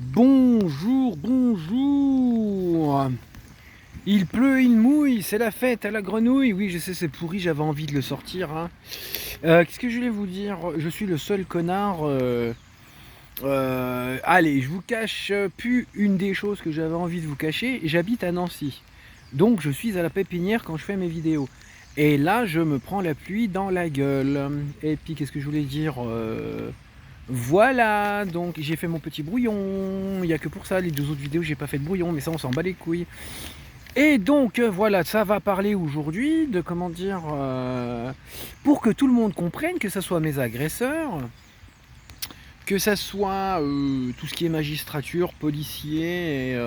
Bonjour, bonjour. Il pleut, il mouille, c'est la fête à la grenouille. Oui, je sais, c'est pourri, j'avais envie de le sortir, hein. Qu'est-ce que je voulais vous dire? Je suis le seul connard. Allez, je vous cache plus une des choses que j'avais envie de vous cacher. J'habite à Nancy. Donc, je suis à la pépinière quand je fais mes vidéos. Et là, je me prends la pluie dans la gueule. Et puis, qu'est-ce que je voulais dire? Voilà, donc j'ai fait mon petit brouillon. Il n'y a que pour ça, les deux autres vidéos, j'ai pas fait de brouillon, mais ça, on s'en bat les couilles. Et donc, voilà, ça va parler aujourd'hui de comment dire, pour que tout le monde comprenne, que ce soit mes agresseurs, que ça soit tout ce qui est magistrature, policier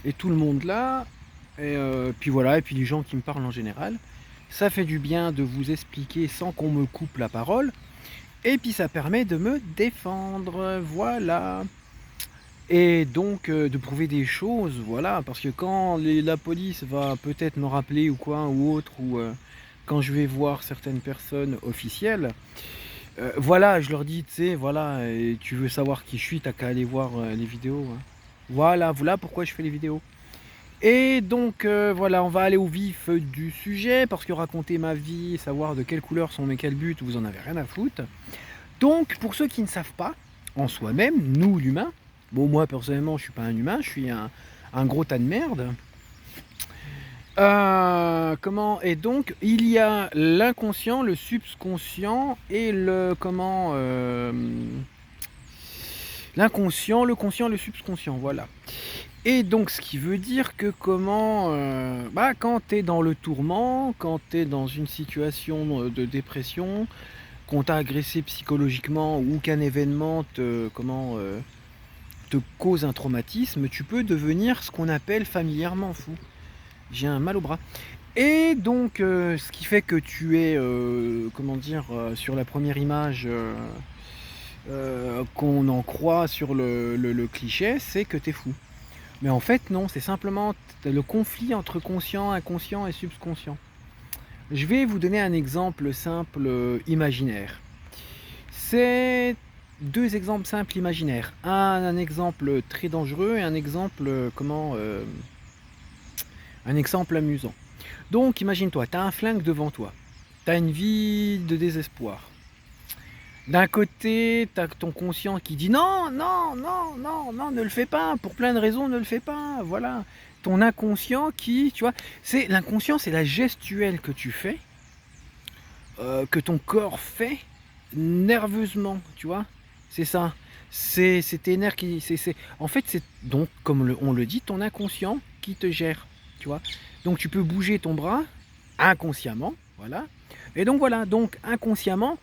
et tout le monde là. Et puis voilà, et puis les gens qui me parlent en général. Ça fait du bien de vous expliquer sans qu'on me coupe la parole. Et puis ça permet de me défendre, voilà. Et donc de prouver des choses, voilà. Parce que quand la police va peut-être me rappeler ou quoi, ou autre, ou quand je vais voir certaines personnes officielles, voilà, je leur dis, tu sais, voilà, et tu veux savoir qui je suis, t'as qu'à aller voir les vidéos, hein. Voilà, voilà pourquoi je fais les vidéos. Et donc voilà, on va aller au vif du sujet, parce que raconter ma vie, savoir de quelle couleur sont mes calbutes, vous en avez rien à foutre. Donc, pour ceux qui ne savent pas, en soi-même, nous l'humain, bon moi personnellement je suis pas un humain, je suis un gros tas de merde. Comment et donc il y a l'inconscient, le subconscient et le comment l'inconscient, le conscient, le subconscient, voilà. Et donc ce qui veut dire que comment quand tu es dans le tourment, quand tu es dans une situation de dépression, qu'on t'a agressé psychologiquement ou qu'un événement te cause un traumatisme, tu peux devenir ce qu'on appelle familièrement fou. J'ai un mal au bras. Et donc, ce qui fait que tu es, sur la première image qu'on en croit sur le cliché, c'est que tu es fou. Mais en fait, non, c'est simplement le conflit entre conscient, inconscient et subconscient. Je vais vous donner un exemple simple imaginaire. C'est deux exemples simples imaginaires. Un exemple très dangereux et un exemple un exemple amusant. Donc imagine-toi, tu as un flingue devant toi. Tu as une vie de désespoir. D'un côté, tu as ton conscient qui dit non, non, non, non, non, ne le fais pas, pour plein de raisons, ne le fais pas, voilà. Ton inconscient qui, tu vois, c'est l'inconscient, c'est la gestuelle que tu fais, que ton corps fait nerveusement, tu vois. C'est ça. C'est tes nerfs qui. En fait, c'est donc, comme on le dit, ton inconscient qui te gère, tu vois. Donc, tu peux bouger ton bras inconsciemment, voilà. Et donc, voilà. Donc, inconsciemment,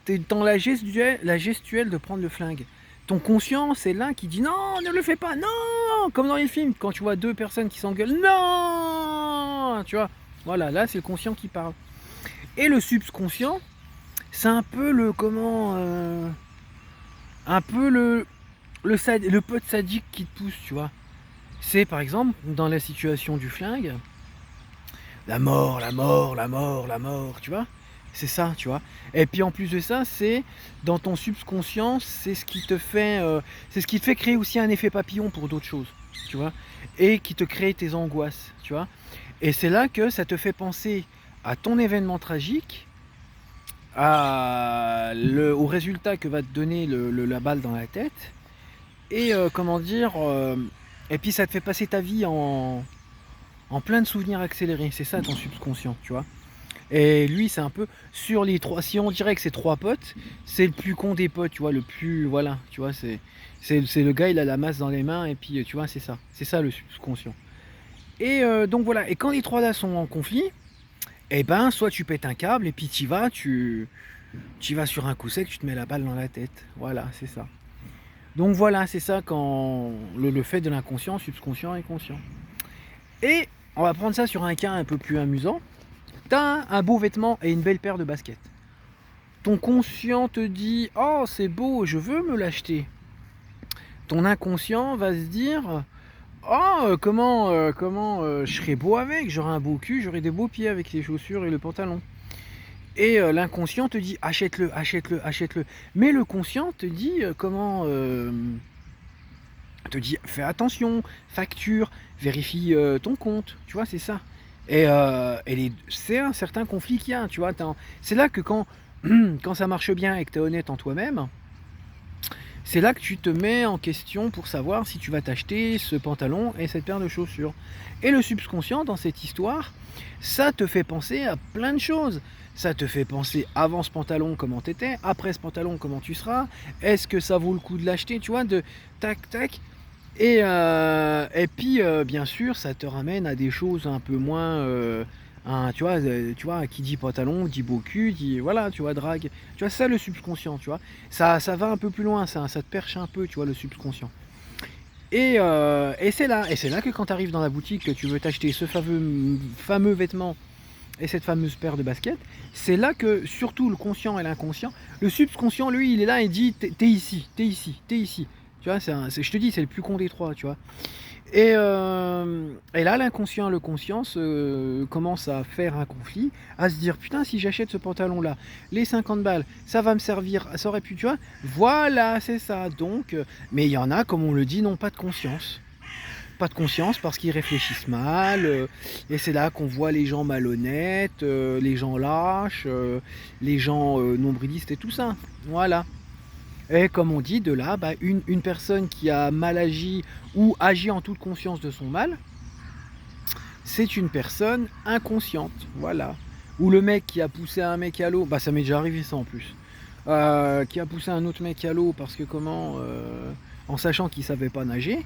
tu es dans la gestuelle de prendre le flingue. Ton conscient, c'est l'un qui dit non, ne le fais pas, non. Comme dans les films, quand tu vois deux personnes qui s'engueulent, non. Tu vois. Voilà, là, c'est le conscient qui parle. Et le subconscient, c'est un peu le un peu le pote sadique qui te pousse, tu vois. C'est par exemple dans la situation du flingue, la mort, la mort, la mort, la mort, tu vois. C'est ça, tu vois. Et puis en plus de ça, c'est dans ton subconscient, c'est ce qui te fait créer aussi un effet papillon pour d'autres choses, tu vois, et qui te crée tes angoisses, tu vois. Et c'est là que ça te fait penser à ton événement tragique, au résultat que va te donner la balle dans la tête, et et puis ça te fait passer ta vie en plein de souvenirs accélérés. C'est ça ton subconscient, tu vois. Et lui, c'est un peu sur les trois. Si on dirait que c'est trois potes, c'est le plus con des potes, tu vois, le plus. Voilà, tu vois, c'est le gars, il a la masse dans les mains, et puis tu vois, c'est ça. C'est ça le subconscient. Et donc voilà. Et quand les trois là sont en conflit, eh ben, soit tu pètes un câble, et puis tu vas sur un coup sec, tu te mets la balle dans la tête. Voilà, c'est ça. Donc voilà, c'est ça quand le fait de l'inconscient, subconscient et conscient. Et on va prendre ça sur un cas un peu plus amusant. T'as un beau vêtement et une belle paire de baskets. Ton conscient te dit oh c'est beau, je veux me l'acheter. Ton inconscient va se dire oh je serais beau avec, j'aurai un beau cul, j'aurai des beaux pieds avec les chaussures et le pantalon. Et l'inconscient te dit achète-le, achète-le, achète-le. Mais le conscient te dit te dit fais attention, facture, vérifie ton compte, tu vois, c'est ça. C'est un certain conflit qu'il y a, tu vois. C'est là que quand ça marche bien et que tu es honnête en toi-même, c'est là que tu te mets en question pour savoir si tu vas t'acheter ce pantalon et cette paire de chaussures. Et le subconscient, dans cette histoire, ça te fait penser à plein de choses. Ça te fait penser avant ce pantalon comment t'étais, après ce pantalon comment tu seras, est-ce que ça vaut le coup de l'acheter, tu vois, de tac tac. Et puis, bien sûr, ça te ramène à des choses un peu moins, tu vois, qui dit pantalon, dit beau cul, dit voilà, tu vois, drague. Tu vois, ça, le subconscient, tu vois? Ça va un peu plus loin, ça te perche un peu, tu vois, le subconscient. Et c'est là que quand tu arrives dans la boutique, que tu veux t'acheter ce fameux vêtement et cette fameuse paire de baskets, c'est là que, surtout le conscient et l'inconscient, le subconscient, lui, il est là et dit: «Tu ici, t'es ici, t'es ici». Tu vois? Je te dis, c'est le plus con des 3, tu vois? Et là, l'inconscient et le conscient commencent à faire un conflit, à se dire: «Putain, si j'achète ce pantalon-là, les 50 balles, ça va me servir, ça aurait pu», tu vois? Voilà, c'est ça, donc mais il y en a, comme on le dit, n'ont pas de conscience. Pas de conscience parce qu'ils réfléchissent mal, et c'est là qu'on voit les gens malhonnêtes, les gens lâches, les gens, nombrilistes et tout ça. Voilà. Et comme on dit, de là, bah, une personne qui a mal agi ou agi en toute conscience de son mal, c'est une personne inconsciente, voilà. Ou le mec qui a poussé un mec à l'eau, bah ça m'est déjà arrivé ça en plus, qui a poussé un autre mec à l'eau parce que en sachant qu'il savait pas nager,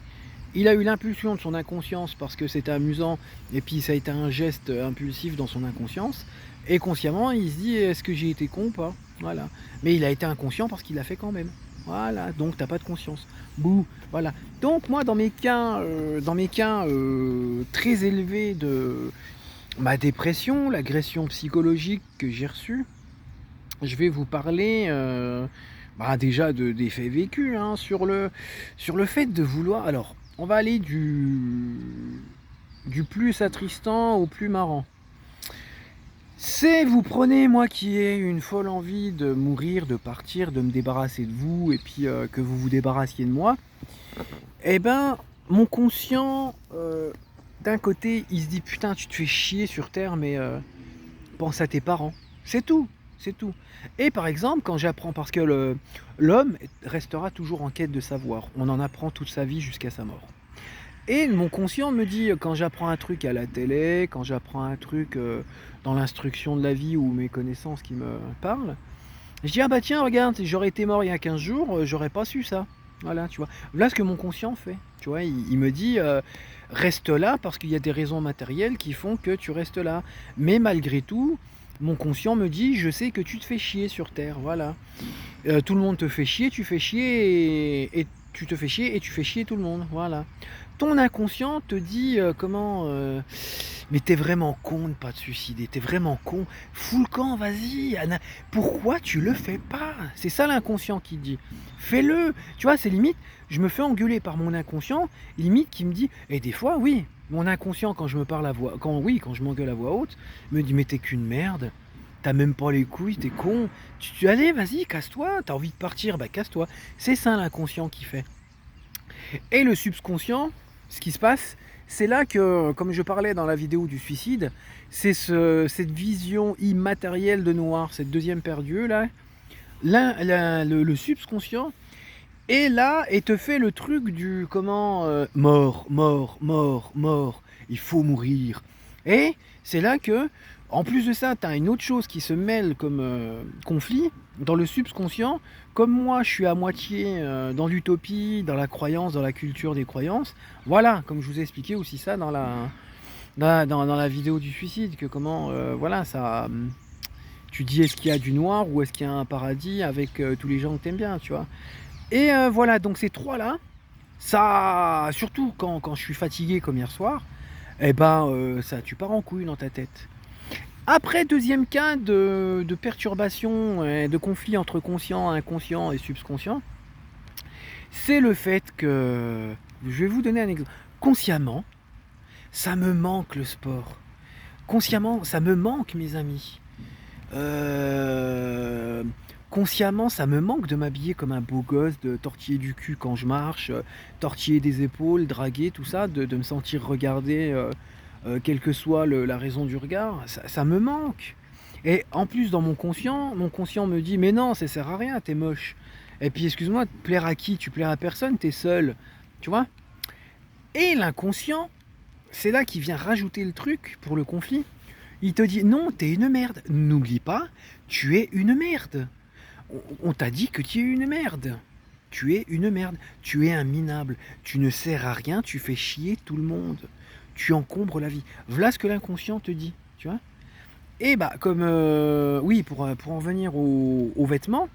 il a eu l'impulsion de son inconscience parce que c'était amusant et puis ça a été un geste impulsif dans son inconscience et consciemment il se dit: «Est-ce que j'ai été con ou pas?» Voilà. Mais il a été inconscient parce qu'il l'a fait quand même. Voilà, donc t'as pas de conscience. Bouh, voilà. Donc moi dans mes cas, très élevés de ma dépression, l'agression psychologique que j'ai reçue, je vais vous parler, bah, déjà des faits vécus, hein, sur le fait de vouloir, alors, on va aller du plus attristant au plus marrant. C'est, vous prenez moi qui ai une folle envie de mourir, de partir, de me débarrasser de vous et puis, que vous vous débarrassiez de moi. Et ben, mon conscient, d'un côté, il se dit: «Putain, tu te fais chier sur terre, mais pense à tes parents». C'est tout, c'est tout. Et par exemple, quand j'apprends, parce que l'homme restera toujours en quête de savoir. On en apprend toute sa vie jusqu'à sa mort. Et mon conscient me dit, quand j'apprends un truc à la télé, quand j'apprends un truc, dans l'instruction de la vie ou mes connaissances qui me parlent, je dis: «Ah bah tiens, regarde, j'aurais été mort il y a 15 jours, j'aurais pas su ça». Voilà, tu vois? Voilà ce que mon conscient fait, tu vois? Il me dit, «Reste là parce qu'il y a des raisons matérielles qui font que tu restes là». Mais malgré tout, mon conscient me dit: «Je sais que tu te fais chier sur terre», voilà. Tout le monde te fait chier, tu fais chier et tu te fais chier et tu fais chier tout le monde, voilà. Ton inconscient te dit, «Mais tu vraiment con de pas te suicider, tu vraiment con, fous le camp, vas-y, pourquoi tu le fais pas?» C'est ça l'inconscient qui dit. Fais-le! Tu vois? C'est limite, je me fais engueuler par mon inconscient, limite qui me dit, et des fois oui, mon inconscient quand je me parle à voix quand je m'engueule à voix haute, me dit: «Mais t'es qu'une merde, t'as même pas les couilles, t'es con, allez vas-y casse-toi, t'as envie de partir, bah casse-toi». C'est ça l'inconscient qui fait. Et le subconscient, ce qui se passe, c'est là que, comme je parlais dans la vidéo du suicide, c'est cette vision immatérielle de noir, cette deuxième paire d'yeux là, le subconscient est là et te fait le truc du mort, mort, mort, mort, il faut mourir. Et c'est là que, en plus de ça, tu as une autre chose qui se mêle comme conflit dans le subconscient. Comme moi, je suis à moitié dans l'utopie, dans la croyance, dans la culture des croyances. Voilà, comme je vous ai expliqué aussi ça dans la vidéo du suicide, que voilà, ça, tu dis est-ce qu'il y a du noir ou est-ce qu'il y a un paradis avec tous les gens que t'aimes bien, tu vois. Et voilà, donc ces trois-là, ça, surtout quand je suis fatigué comme hier soir, eh ben, ça, tu pars en couille dans ta tête. Après, deuxième cas de perturbation et de conflit entre conscient, inconscient et subconscient, c'est le fait que, je vais vous donner un exemple. Consciemment, ça me manque le sport. Consciemment, ça me manque mes amis. Consciemment, ça me manque de m'habiller comme un beau gosse, de tortiller du cul quand je marche, tortiller des épaules, draguer, tout ça, de me sentir regardé, quelle que soit la raison du regard. Ça me manque. Et en plus, dans mon conscient me dit, mais non, ça sert à rien, t'es moche. Et puis, excuse-moi, plaire à qui? Tu plais à personne, t'es seul. Tu vois? Et l'inconscient, c'est là qu'il vient rajouter le truc pour le conflit. Il te dit, non, t'es une merde. N'oublie pas, tu es une merde. On t'a dit que tu es une merde. Tu es une merde. Tu es un minable. Tu ne sers à rien, tu fais chier tout le monde. Tu encombres la vie. Voilà ce que l'inconscient te dit. Tu vois? Et bah, comme. Oui, pour en venir aux vêtements,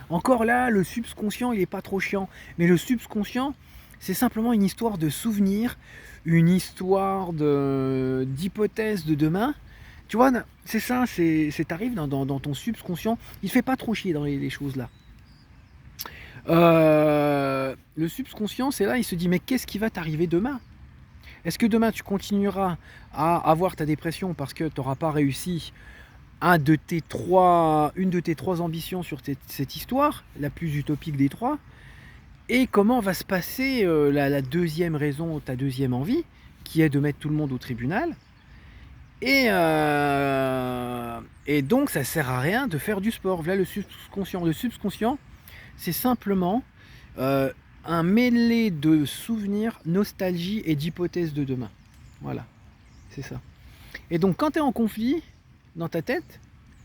encore là, le subconscient, il est pas trop chiant. Mais le subconscient, c'est simplement une histoire de souvenirs, une histoire d'hypothèse de demain. Tu vois, c'est ça, t'arrives dans ton subconscient, il fait pas trop chier dans les choses là. Le subconscient, c'est là, il se dit, mais qu'est-ce qui va t'arriver demain? Est-ce que demain tu continueras à avoir ta dépression parce que tu n'auras pas réussi une de tes trois ambitions sur cette histoire, la plus utopique des trois? Et comment va se passer la deuxième raison, ta deuxième envie, qui est de mettre tout le monde au tribunal? Et donc ça sert à rien de faire du sport. Voilà le subconscient. Le subconscient, c'est simplement un mêlé de souvenirs, nostalgie et d'hypothèses de demain. Voilà, c'est ça. Et donc quand tu es en conflit dans ta tête,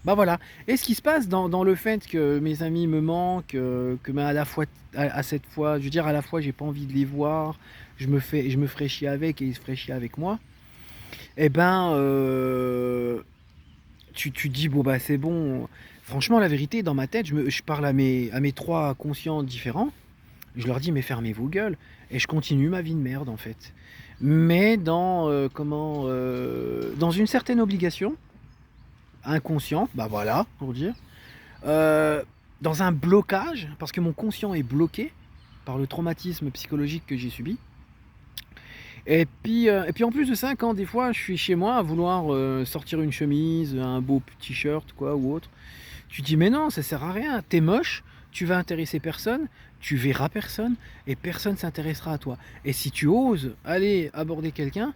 bah voilà. Et ce qui se passe dans le fait que mes amis me manquent, que à la fois, à cette fois, je veux dire à la fois j'ai pas envie de les voir, je me ferais chier avec et ils se feraient chier avec moi. Eh ben, tu dis, bon bah c'est bon. Franchement, la vérité, dans ma tête, je parle à mes trois conscients différents. Je leur dis, mais fermez vos gueules. Et je continue ma vie de merde, en fait. Mais dans une certaine obligation, inconsciente, bah voilà, pour dire. Dans un blocage, parce que mon conscient est bloqué par le traumatisme psychologique que j'ai subi. Et puis en plus de ça, quand des fois je suis chez moi à vouloir sortir une chemise, un beau t-shirt, quoi, ou autre, tu te dis mais non, ça sert à rien, t'es moche, tu vas intéresser personne, tu verras personne, et personne s'intéressera à toi. Et si tu oses aller aborder quelqu'un,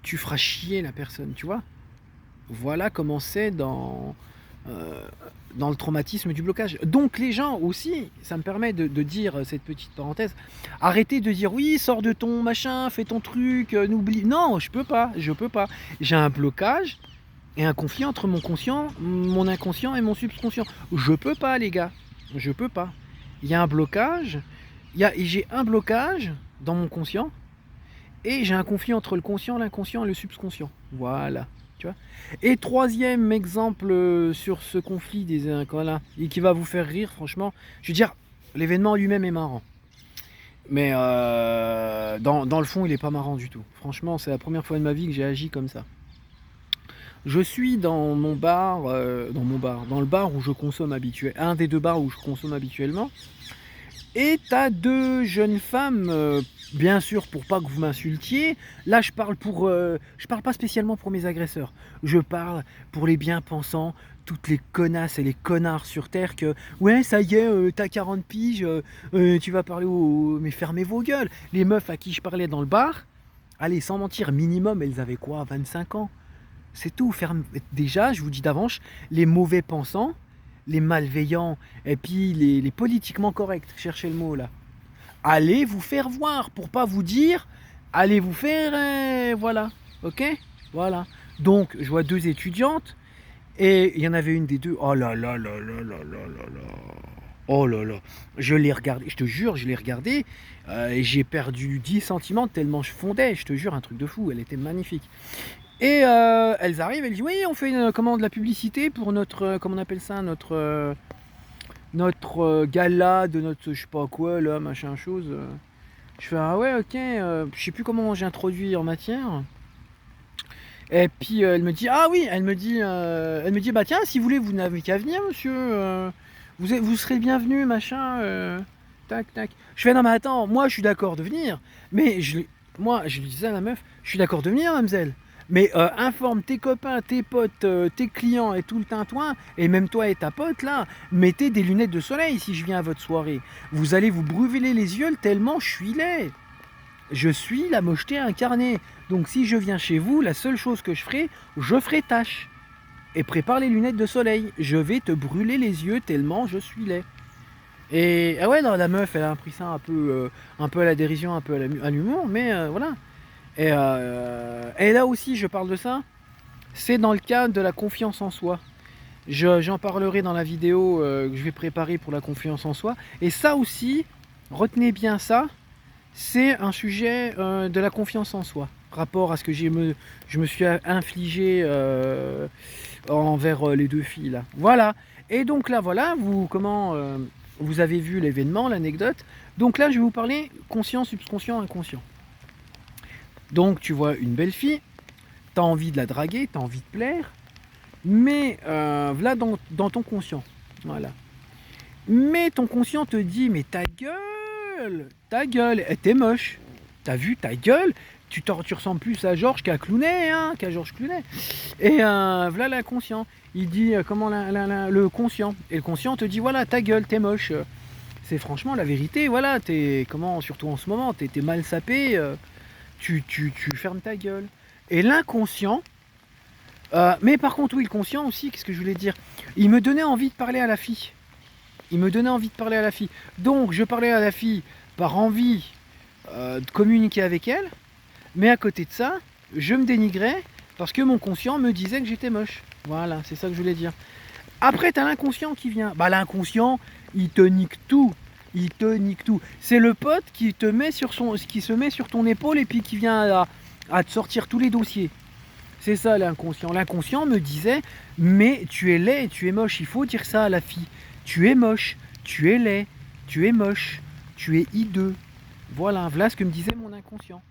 tu feras chier la personne, tu vois. Voilà comment c'est dans le traumatisme du blocage. Donc les gens aussi, ça me permet de dire cette petite parenthèse, arrêtez de dire oui, sors de ton machin, fais ton truc, n'oublie. Non, je peux pas. J'ai un blocage et un conflit entre mon conscient, mon inconscient et mon subconscient. Je peux pas, les gars. Je peux pas. Il y a un blocage, j'ai un blocage dans mon conscient et j'ai un conflit entre le conscient, l'inconscient et le subconscient. Voilà. Tu vois. Et troisième exemple sur ce conflit voilà, et qui va vous faire rire, franchement, je veux dire, l'événement lui-même est marrant. Mais dans le fond, il est pas marrant du tout. Franchement, c'est la première fois de ma vie que j'ai agi comme ça. Je suis dans mon bar, dans le bar où je consomme habituellement, un des deux bars où je consomme habituellement. Et t'as deux jeunes femmes, bien sûr pour pas que vous m'insultiez, là je parle pas spécialement pour mes agresseurs, je parle pour les bien-pensants, toutes les connasses et les connards sur terre que ouais ça y est, t'as 40 piges, tu vas parler mais fermez vos gueules. Les meufs à qui je parlais dans le bar, allez sans mentir, minimum elles avaient quoi, 25 ans, c'est tout. Déjà je vous dis d'avance, les mauvais pensants, les malveillants et puis les politiquement corrects, cherchez le mot là. Allez vous faire voir pour pas vous dire, allez vous faire, voilà, ok, voilà. Donc je vois deux étudiantes et il y en avait une des deux, oh là là là là là là là là, oh là là, je l'ai regardé, je te jure, je l'ai regardé et j'ai perdu 10 sentiments tellement je fondais, je te jure, un truc de fou, elle était magnifique. Et elles arrivent, elles disent oui, on fait de la publicité pour notre, comment on appelle ça, notre gala de notre je sais pas quoi là, machin chose. Je fais ah ouais ok, je sais plus comment j'ai introduit en matière. Et puis elle me dit ah oui, elle me dit bah tiens si vous voulez vous n'avez qu'à venir monsieur, vous serez bienvenu machin, tac tac. Je fais non mais attends, moi je suis d'accord de venir, mais moi je lui disais à la meuf, je suis d'accord de venir mademoiselle. Mais informe tes copains, tes potes, tes clients et tout le tintouin, et même toi et ta pote là, mettez des lunettes de soleil si je viens à votre soirée. Vous allez vous brûler les yeux tellement je suis laid. Je suis la mocheté incarnée. Donc si je viens chez vous, la seule chose que je ferai tâche. Et prépare les lunettes de soleil. Je vais te brûler les yeux tellement je suis laid. Et ah ouais, non, la meuf, elle a pris ça un peu à la dérision, un peu à l'humour, mais voilà. Et là aussi, je parle de ça. C'est dans le cadre de la confiance en soi. J'en parlerai dans la vidéo que je vais préparer pour la confiance en soi. Et ça aussi, retenez bien ça, c'est un sujet de la confiance en soi. Rapport à ce que je me suis infligé envers les deux filles là. Voilà. Et donc là, voilà, vous avez vu l'événement, l'anecdote. Donc là, je vais vous parler conscient, subconscient, inconscient. Donc tu vois une belle fille, tu as envie de la draguer, tu as envie de plaire, mais voilà dans ton conscient. Voilà. Mais ton conscient te dit, mais ta gueule, t'es moche. T'as vu ta gueule, tu ressembles plus à Georges qu'à Clooney, hein, qu'à Georges Clooney. Et voilà l'inconscient. Il dit comment le conscient. Et le conscient te dit, voilà ta gueule, t'es moche. C'est franchement la vérité, voilà, t'es comment, surtout en ce moment, t'es mal sapé, tu fermes ta gueule. Et l'inconscient, mais par contre oui, le conscient aussi, qu'est-ce que je voulais dire, il me donnait envie de parler à la fille. Donc je parlais à la fille par envie de communiquer avec elle, mais à côté de ça, je me dénigrais parce que mon conscient me disait que j'étais moche. Voilà, c'est ça que je voulais dire. Après, t'as l'inconscient qui vient. Bah l'inconscient, il te nique tout. C'est le pote qui se met sur ton épaule et puis qui vient à te sortir tous les dossiers. C'est ça l'inconscient. L'inconscient me disait, mais tu es laid, tu es moche. Il faut dire ça à la fille. Tu es moche, tu es laid, tu es moche, tu es hideux. Voilà ce que me disait mon inconscient.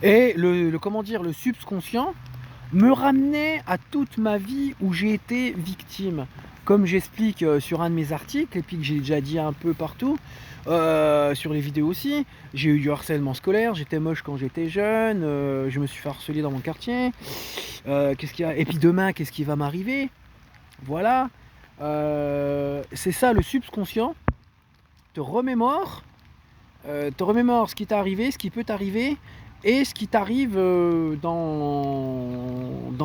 Et le subconscient me ramenait à toute ma vie où j'ai été victime. Comme j'explique sur un de mes articles, et puis que j'ai déjà dit un peu partout, sur les vidéos aussi, j'ai eu du harcèlement scolaire, j'étais moche quand j'étais jeune, je me suis fait harceler dans mon quartier, et puis demain, qu'est-ce qui va m'arriver? Voilà, c'est ça le subconscient, te remémore ce qui t'est arrivé, ce qui peut t'arriver, et ce qui t'arrive dans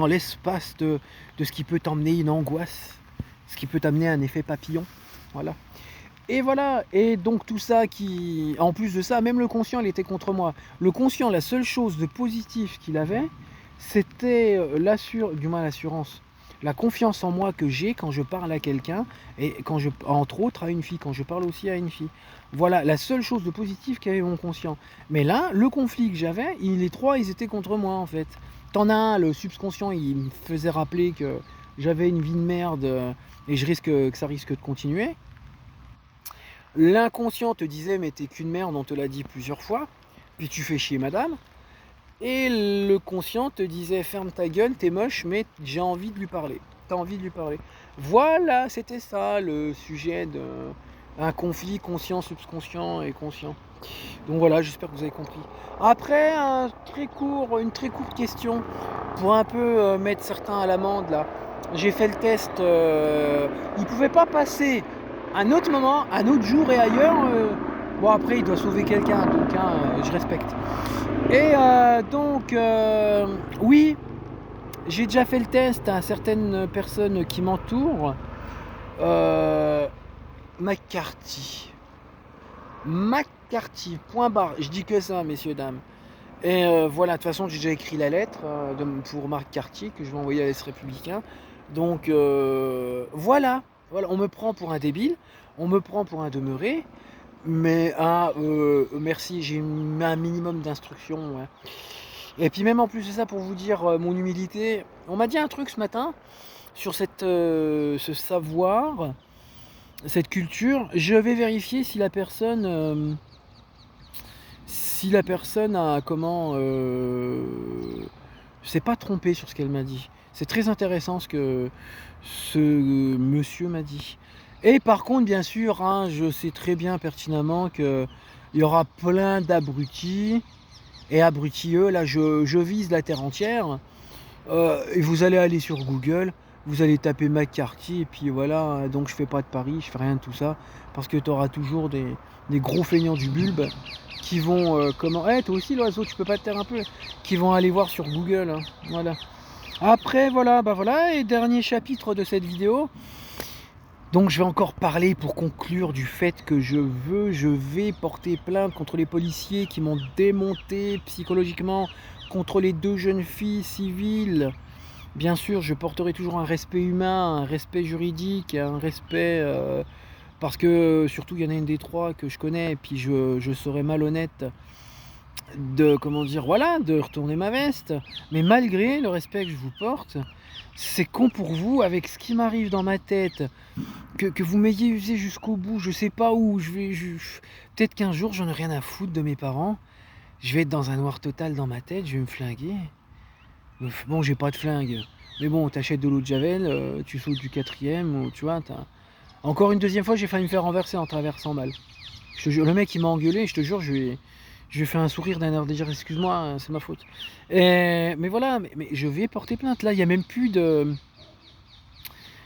l'espace de ce qui peut t'emmener une angoisse, ce qui peut t'amener un effet papillon. Voilà. Et voilà, et donc tout ça en plus de ça, même le conscient, il était contre moi. Le conscient, la seule chose de positif qu'il avait, c'était l'assurance, la confiance en moi que j'ai quand je parle à quelqu'un, et entre autres à une fille, quand je parle aussi à une fille. Voilà, la seule chose de positif qu'avait mon conscient. Mais là, le conflit que j'avais, les trois, ils étaient contre moi en fait. T'en as un, le subconscient, il me faisait rappeler que j'avais une vie de merde et que ça risque de continuer. L'inconscient te disait, mais t'es qu'une merde, on te l'a dit plusieurs fois, puis tu fais chier madame. Et le conscient te disait, ferme ta gueule, t'es moche, mais j'ai envie de lui parler. T'as envie de lui parler. Voilà, c'était ça le sujet d'un conflit conscient, subconscient et conscient. Donc voilà, j'espère que vous avez compris. Après, une très courte question pour un peu mettre certains à l'amende là. J'ai fait le test, il ne pouvait pas passer un autre moment, un autre jour et ailleurs. Bon après, il doit sauver quelqu'un, donc je respecte. Et donc, oui, j'ai déjà fait le test à certaines personnes qui m'entourent. McCarthy, point barre. Je dis que ça, messieurs, dames. Et voilà, de toute façon, j'ai déjà écrit la lettre pour McCarthy que je vais envoyer à l'Est républicain. Donc, voilà, on me prend pour un débile, on me prend pour un demeuré. Mais merci, j'ai un minimum d'instruction. Ouais. Et puis même en plus de ça, pour vous dire mon humilité, on m'a dit un truc ce matin sur ce savoir, cette culture. Je vais vérifier si la personne a s'est pas trompée sur ce qu'elle m'a dit. C'est très intéressant ce que ce monsieur m'a dit. Et par contre, bien sûr, je sais très bien pertinemment qu'il y aura plein d'abrutis et abrutis, là je vise la terre entière. Et vous allez aller sur Google, vous allez taper McCarthy et puis voilà, donc je fais pas de paris, je fais rien de tout ça, parce que tu auras toujours des gros feignants du bulbe qui vont comment. Eh toi aussi l'oiseau, tu peux pas te taire un peu, qui vont aller voir sur Google, hein, voilà. Après voilà, bah voilà, et dernier chapitre de cette vidéo. Donc je vais encore parler pour conclure du fait que je vais porter plainte contre les policiers qui m'ont démonté psychologiquement, contre les 2 jeunes filles civiles. Bien sûr, je porterai toujours un respect humain, un respect juridique, un respect parce que surtout il y en a une des 3 que je connais et puis je serais malhonnête de, comment dire, voilà, de retourner ma veste. Mais malgré le respect que je vous porte, c'est con pour vous avec ce qui m'arrive dans ma tête, que vous m'ayez usé jusqu'au bout, je sais pas où, peut-être qu'un jour j'en ai rien à foutre de mes parents, je vais être dans un noir total dans ma tête, je vais me flinguer. Bon, j'ai pas de flingue, mais bon, t'achètes de l'eau de Javel, tu sautes du 4e, ou tu vois, encore une 2e fois, j'ai failli me faire renverser en traversant mal. Je te jure, le mec il m'a engueulé, je te jure, je lui ai fait un sourire d'un air de dire excuse-moi, c'est ma faute. Mais voilà, mais je vais porter plainte, là, il n'y a même plus de...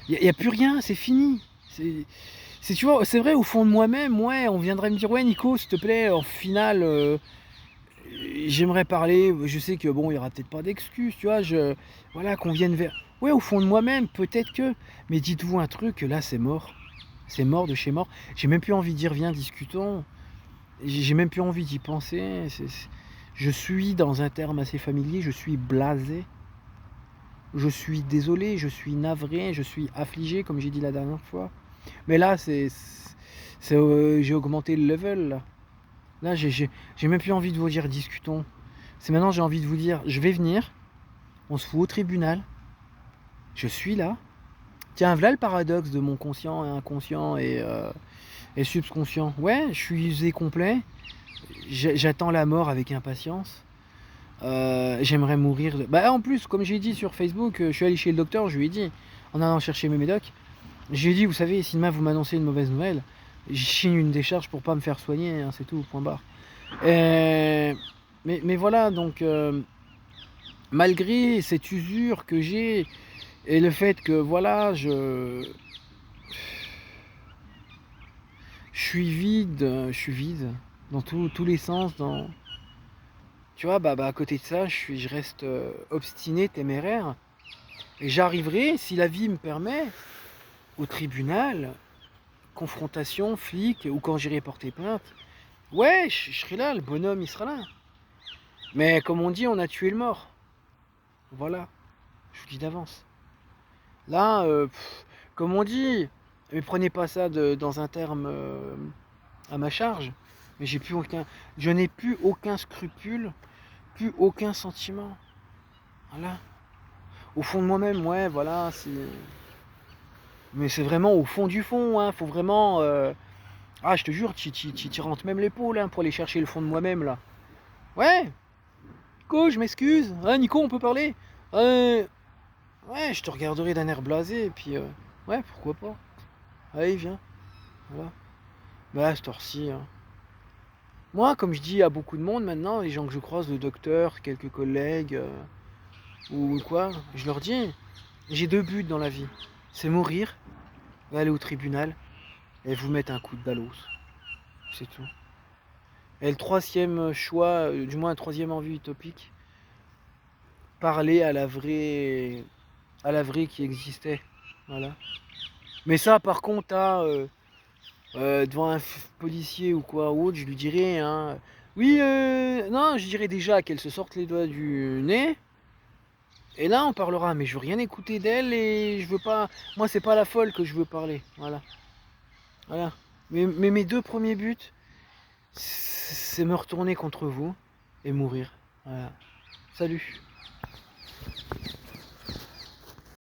Il y a plus rien, c'est fini. Tu vois, c'est vrai, au fond de moi-même, ouais, on viendrait me dire, ouais, Nico, s'il te plaît, en finale, j'aimerais parler, je sais que, bon, il y aura peut-être pas d'excuses, tu vois, voilà, qu'on vienne vers... Ouais, au fond de moi-même, peut-être que... Mais dites-vous un truc, là, c'est mort. C'est mort de chez mort. J'ai même plus envie de dire, viens, discutons. J'ai même plus envie d'y penser. Je suis dans un terme assez familier, je suis blasé. Je suis désolé, je suis navré, je suis affligé, comme j'ai dit la dernière fois. Mais là, j'ai augmenté le level. Là, j'ai même plus envie de vous dire discutons. C'est maintenant, j'ai envie de vous dire, je vais venir. On se fout au tribunal. Je suis là. Tiens, voilà le paradoxe de mon conscient et inconscient et subconscient. Ouais, je suis usé complet. J'attends la mort avec impatience. J'aimerais mourir de... Bah en plus, comme j'ai dit sur Facebook, je suis allé chez le docteur, je lui ai dit, en allant chercher mes médocs, je lui ai dit, vous savez, si demain vous m'annoncez une mauvaise nouvelle, je signe une décharge pour pas me faire soigner, hein, c'est tout, point barre. Mais voilà, donc malgré cette usure que j'ai et le fait que voilà, je je suis vide dans tous les sens, dans... Tu vois, bah à côté de ça, je reste obstiné, téméraire. Et j'arriverai, si la vie me permet, au tribunal, confrontation, flic, ou quand j'irai porter plainte. Ouais, je serai là, le bonhomme, il sera là. Mais comme on dit, on a tué le mort. Voilà, je vous dis d'avance. Là, comme on dit, mais prenez pas ça dans un terme à ma charge. Mais je n'ai plus aucun scrupule, plus aucun sentiment. Voilà. Au fond de moi-même, ouais, voilà, mais c'est vraiment au fond du fond, hein, faut vraiment... Ah, je te jure, tu rentres même l'épaule, hein, pour aller chercher le fond de moi-même, là. Ouais, Nico, je m'excuse. Hein, Nico, on peut parler? Ouais, je te regarderai d'un air blasé, et puis... ouais, pourquoi pas. Allez, viens, voilà. Bah, cette heure-ci, hein. Moi, comme je dis à beaucoup de monde maintenant, les gens que je croise, le docteur, quelques collègues, ou quoi, je leur dis, j'ai 2 buts dans la vie. C'est mourir, et aller au tribunal, et vous mettre un coup de balos. C'est tout. Et le 3e choix, du moins un 3e envie utopique, parler à la vraie qui existait. Voilà. Mais ça, par contre, devant un policier ou quoi ou autre, je lui dirais, hein, oui, non, je dirais déjà qu'elle se sorte les doigts du nez. Et là, on parlera, mais je veux rien écouter d'elle et je veux pas. Moi, c'est pas la folle que je veux parler. Voilà. Voilà. Mais mes 2 premiers buts, c'est me retourner contre vous et mourir. Voilà. Salut.